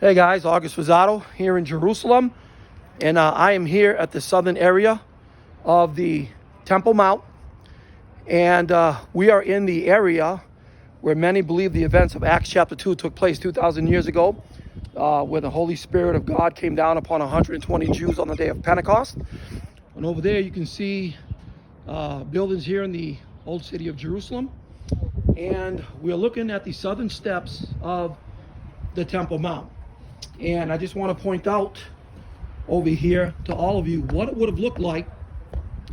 Hey guys, August Rosado here in Jerusalem, and I am here at the southern area of the Temple Mount, and we are in the area where many believe the events of Acts chapter 2 took place 2,000 years ago, where the Holy Spirit of God came down upon 120 Jews on the day of Pentecost. And over there you can see buildings here in the old city of Jerusalem, and we're looking at the southern steps of the Temple Mount. And I just want to point out over here to all of you what it would have looked like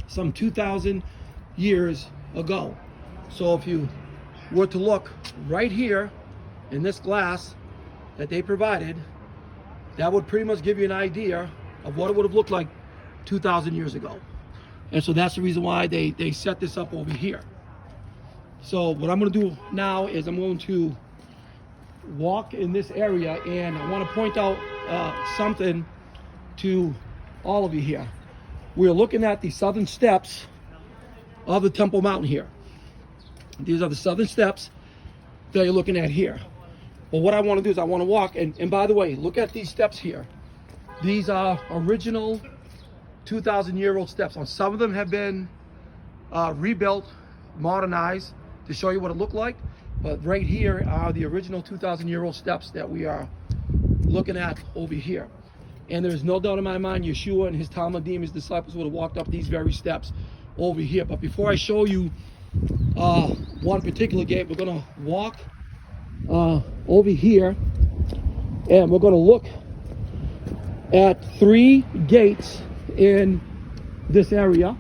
some 2,000 years ago. So if you were to look right here in this glass that they provided, that would pretty much give you an idea of what it would have looked like 2,000 years ago. And so that's the reason why they set this up over here. So what I'm going to do now is I'm going to walk in this area, and I want to point out something to all of you here. We're looking at the southern steps of the Temple Mountain here. These are the southern steps that you're looking at here. But what I want to do is I want to walk, and by the way, look at these steps here. These are original 2,000-year-old steps. Some of them have been rebuilt, modernized to show you what it looked like. But right here are the original 2,000-year-old steps that we are looking at over here. And there's no doubt in my mind Yeshua and his Talmudim, his disciples, would have walked up these very steps over here. But before I show you one particular gate, we're going to walk over here, and we're going to look at 3 gates in this area.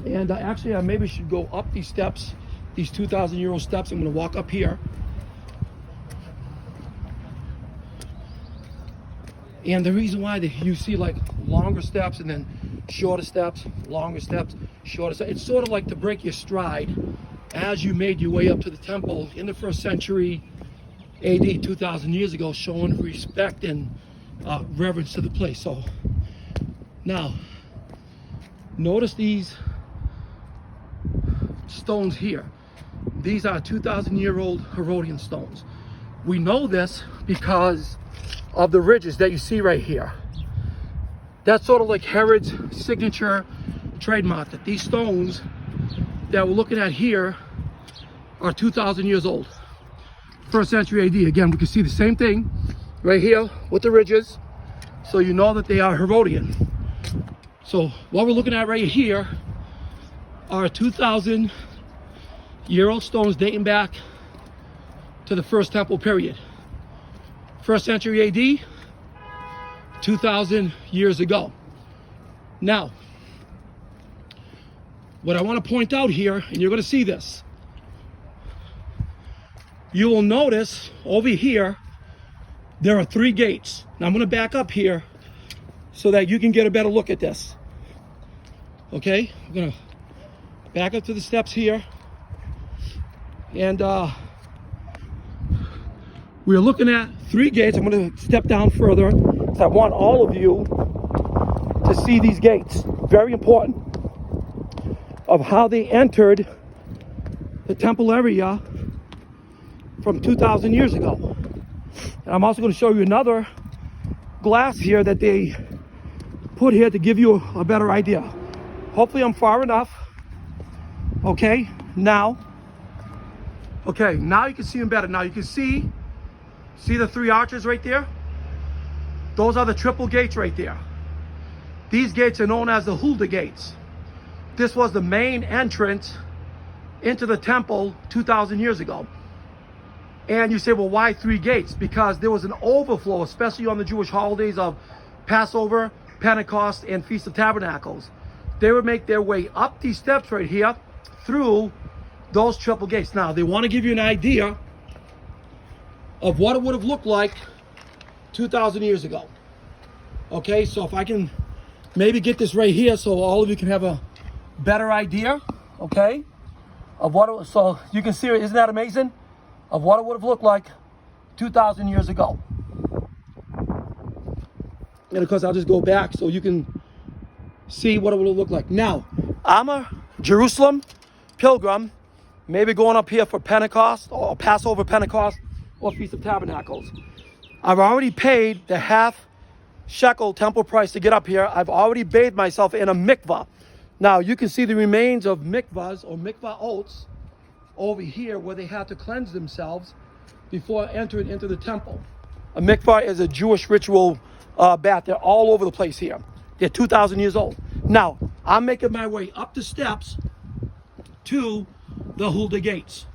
And actually I maybe should go up these steps, these 2,000-year-old steps. I'm going to walk up here. And the reason why you see like longer steps and then shorter steps, longer steps, shorter steps, it's sort of like to break your stride as you made your way up to the temple in the 1st century AD, 2,000 years ago, showing respect and reverence to the place. So now, notice these stones here. These are 2,000-year-old Herodian stones. We know this because of the ridges that you see right here. That's sort of like Herod's signature trademark, that these stones that we're looking at here are 2,000 years old. 1st century AD. Again, we can see the same thing right here with the ridges. So you know that they are Herodian. So what we're looking at right here are 2,000-year-old stones dating back to the First Temple period. 1st century AD, 2,000 years ago. Now, what I want to point out here, and you're going to see this, you will notice over here there are 3 gates. Now I'm going to back up here so that you can get a better look at this. Okay, I'm going to back up to the steps here, and we're looking at 3 gates. I'm going to step down further because I want all of you to see these gates. Very important of how they entered the temple area from 2,000 years ago. And I'm also going to show you another glass here that they put here to give you a better idea. Hopefully I'm far enough. Okay, now you can see them better. Now you can see the 3 arches right there? Those are the triple gates right there. These gates are known as the Hulda gates. This was the main entrance into the temple 2,000 years ago. And you say, well, why 3 gates? Because there was an overflow, especially on the Jewish holidays of Passover, Pentecost, and Feast of Tabernacles. They would make their way up these steps right here through those triple gates. Now, they want to give you an idea of what it would have looked like 2,000 years ago. Okay, so if I can maybe get this right here so all of you can have a better idea, okay, of what it was. So you can see, isn't that amazing? Of what it would have looked like 2,000 years ago. And of course, I'll just go back so you can see what it would have looked like. Now, I'm a Jerusalem pilgrim, maybe going up here for Pentecost or Passover, Pentecost, or Feast of Tabernacles. I've already paid the half shekel temple price to get up here. I've already bathed myself in a mikvah. Now you can see the remains of mikvahs or mikvah oats over here where they had to cleanse themselves before entering into the temple. A mikvah is a Jewish ritual bath. They're all over the place here. They're 2,000 years old. Now, I'm making my way up the steps to the Hulda gates.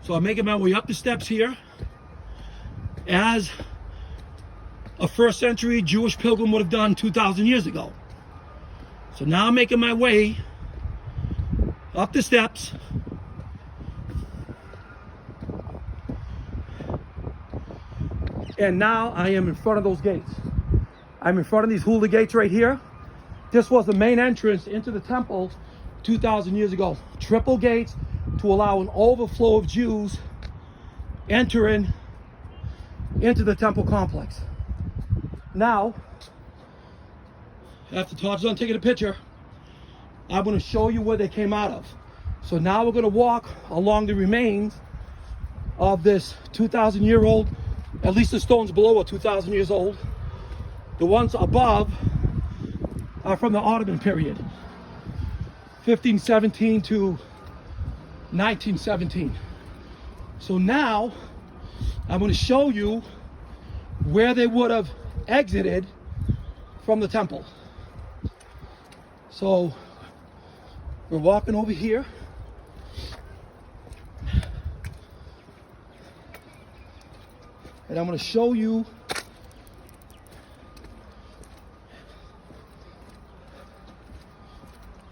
So I'm making my way up the steps here as a first century Jewish pilgrim would have done 2,000 years ago. So now I'm making my way up the steps and now I am in front of those gates. I'm in front of these Hulda gates right here. This was the main entrance into the temple 2,000 years ago. Triple gates to allow an overflow of Jews entering into the temple complex. Now, after Todd's done taking a picture, I'm going to show you where they came out of. So now we're going to walk along the remains of this 2,000-year-old, at least the stones below are 2,000 years old. The ones above are from the Ottoman period, 1517 to 1917. So now I'm going to show you where they would have exited from the temple. So we're walking over here. And I'm going to show you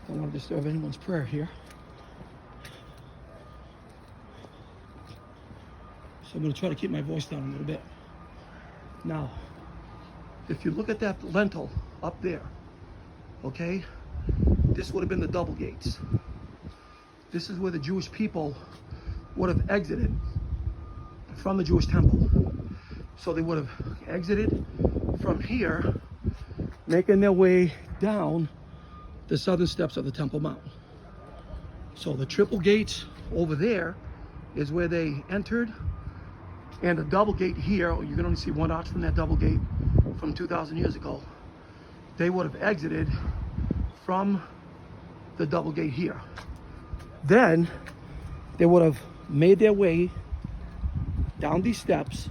I don't want to disturb anyone's prayer here. So I'm going to try to keep my voice down a little bit. Now, if you look at that lintel up there, okay, this would have been the double gates. This is where the Jewish people would have exited from the Jewish temple. So they would have exited from here, making their way down the southern steps of the Temple Mount. So the triple gates over there is where they entered, and the double gate here, you can only see one arch from that double gate from 2,000 years ago. They would have exited from the double gate here. Then they would have made their way down these steps.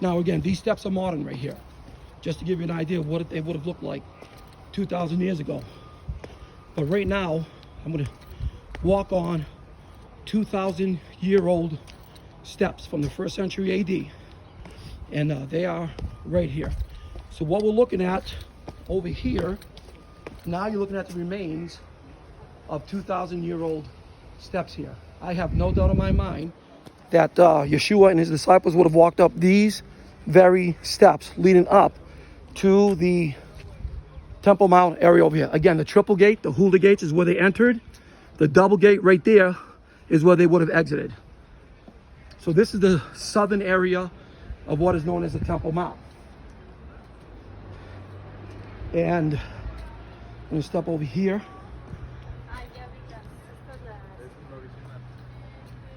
Now again, these steps are modern right here, just to give you an idea of what they would have looked like 2,000 years ago. But right now, I'm going to walk on 2,000-year-old steps from the 1st century AD. And they are right here. So what we're looking at over here, now you're looking at the remains of 2,000-year-old steps here. I have no doubt in my mind that Yeshua and his disciples would have walked up these very steps leading up to the Temple Mount area over here. Again, the triple gate, the Hulda gates, is where they entered. The double gate right there is where they would have exited. So this is the southern area of what is known as the Temple Mount. And I'm going to step over here.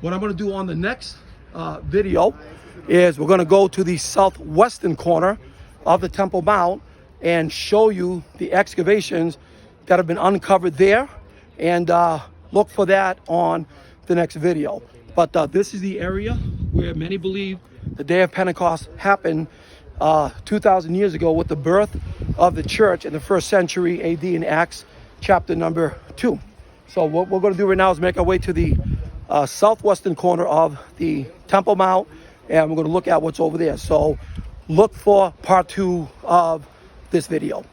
What I'm going to do on the next video is we're going to go to the southwestern corner of the Temple Mount and show you the excavations that have been uncovered there, and look for that on the next video. But this is the area where many believe the day of Pentecost happened 2,000 years ago with the birth of the church in the 1st century AD in Acts chapter number 2. So what we're going to do right now is make our way to the southwestern corner of the Temple Mount, and we're going to look at what's over there. So look for part 2 of this video.